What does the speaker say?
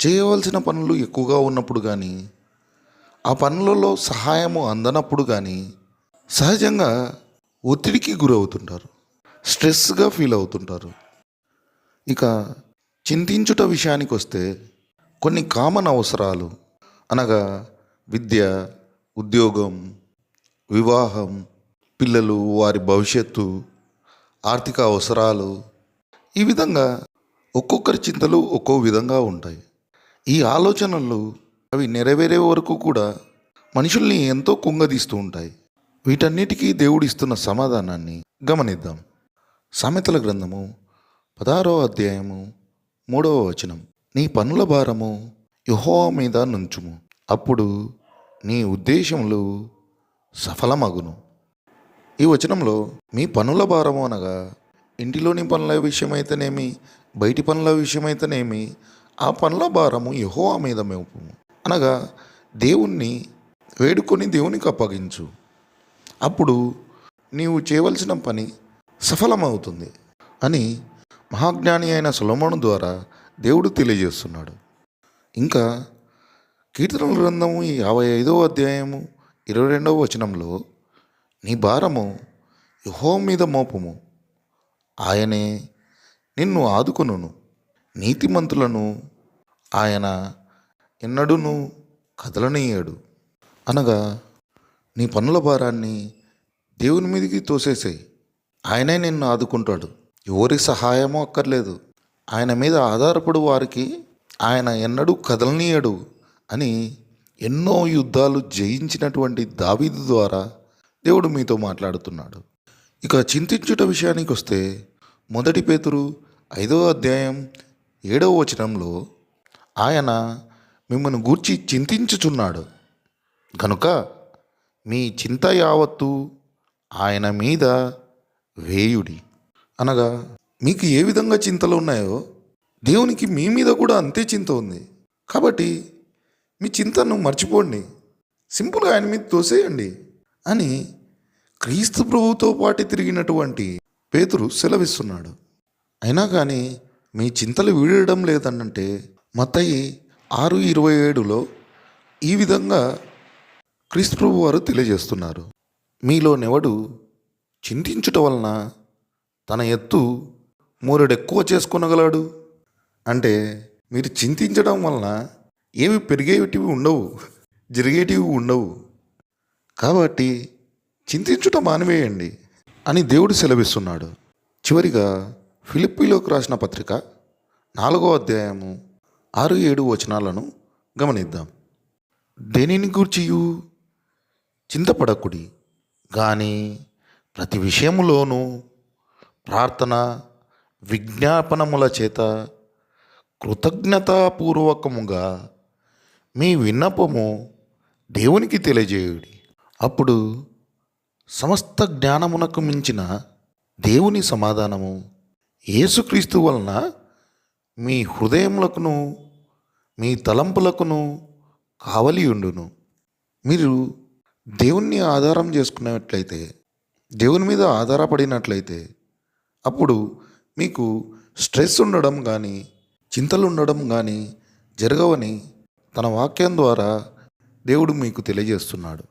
చేయవలసిన పనులు ఎక్కువగా ఉన్నప్పుడు కానీ, ఆ పనులలో సహాయము అందనప్పుడు కానీ సహజంగా ఒత్తిడికి గురవుతుంటారు. స్ట్రెస్గా ఫీల్ అవుతుంటారు. ఇక చింతించుట విషయానికి వస్తే కొన్ని కామన్ అవసరాలు అనగా విద్య, ఉద్యోగం, వివాహం, పిల్లలు, వారి భవిష్యత్తు, ఆర్థిక అవసరాలు, ఈ విధంగా ఒక్కొక్కరి చింతలు ఒక్కో విధంగా ఉంటాయి. ఈ ఆలోచనలు అవి నెరవేరే వరకు కూడా మనుషుల్ని ఎంతో కుంగదీస్తూ ఉంటాయి. వీటన్నిటికీ దేవుడిస్తున్న సమాధానాన్ని గమనిద్దాం. సామెతల గ్రంథము 16వ అధ్యాయము 3వ వచనం. నీ పనుల భారము యెహోవా మీద నుంచుము, అప్పుడు నీ ఉద్దేశములు సఫలమగును. ఈ వచనంలో మీ పనుల భారము అనగా ఇంటిలోని పనుల విషయమైతేనేమి, బయటి పనుల విషయమైతేనేమి, ఆ పనుల భారము యెహోవా మీద మోపుము అనగా దేవుణ్ణి వేడుకొని దేవునికి అప్పగించు. అప్పుడు నీవు చేయవలసిన పని సఫలమవుతుంది అని మహాజ్ఞాని అయిన సొలొమోను ద్వారా దేవుడు తెలియజేస్తున్నాడు. ఇంకా కీర్తనల గ్రంథము 55వ అధ్యాయము 22వ వచనంలో నీ భారము యెహోవా మీద మోపుము, ఆయనే నిన్ను ఆదుకొనును, నీతిమంతులను ఆయన ఎన్నడూను కదలనీయడు. అనగా నీ పనుల భారాన్ని దేవుని మీదకి తోసేసేయి, ఆయనే నిన్ను ఆదుకుంటాడు. ఎవరి సహాయమో అక్కర్లేదు. ఆయన మీద ఆధారపడు వారికి ఆయన ఎన్నడూ కదలనీయడు అని ఎన్నో యుద్ధాలు జయించినటువంటి దావీదు ద్వారా దేవుడు మీతో మాట్లాడుతున్నాడు. ఇక చింతించుట విషయానికి వస్తే 1 పేతురు 5వ అధ్యాయం 7వ వచనంలో ఆయన మిమ్మల్ని గూర్చి చింతించుచున్నాడు కనుక మీ చింత యావత్తు ఆయన మీద వేయుడి. అనగా మీకు ఏ విధంగా చింతలు ఉన్నాయో దేవునికి మీ మీద కూడా అంతే చింత ఉంది. కాబట్టి మీ చింతను మర్చిపోండి, సింపుల్గా ఆయన మీద తోసేయండి అని క్రీస్తు ప్రభువుతో పాటు తిరిగినటువంటి పేతురు సెలవిస్తున్నాడు. అయినా కానీ మీ చింతలు వీడడం లేదనంటే మత్తయి 6:27లో ఈ విధంగా క్రీస్తు ప్రభు వారు తెలియజేస్తున్నారు. మీలోనెవడు చింతించుట వలన తన ఎత్తు మూరెడెక్కువ చేసుకొనగలడు. అంటే మీరు చింతించడం వలన ఏవి పెరిగేటివి ఉండవు, జరిగేటివి ఉండవు. కాబట్టి చింతించుట మానివేయండి అని దేవుడు సెలవిస్తున్నాడు. చివరిగా ఫిలిప్పీలోకి రాసిన పత్రిక 4వ అధ్యాయము 6-7 వచనాలను గమనిద్దాం. దేనిని గూర్చియు చింతపడకుడి, కానీ ప్రతి విషయములోనూ ప్రార్థన విజ్ఞాపనముల చేత కృతజ్ఞతాపూర్వకముగా మీ విన్నపము దేవునికి తెలియజేయుడి. అప్పుడు సమస్త జ్ఞానమునకు మించిన దేవుని సమాధానము యేసుక్రీస్తు వలన మీ హృదయములకును మీ తలంపులకును కావలియుండును. మీరు దేవుణ్ణి ఆధారం చేసుకున్నట్లయితే, దేవుని మీద ఆధారపడినట్లయితే అప్పుడు మీకు స్ట్రెస్ ఉండడం కానీ చింతలు ఉండడం కానీ జరగవని తన వాక్యం ద్వారా దేవుడు మీకు తెలియజేస్తున్నాడు.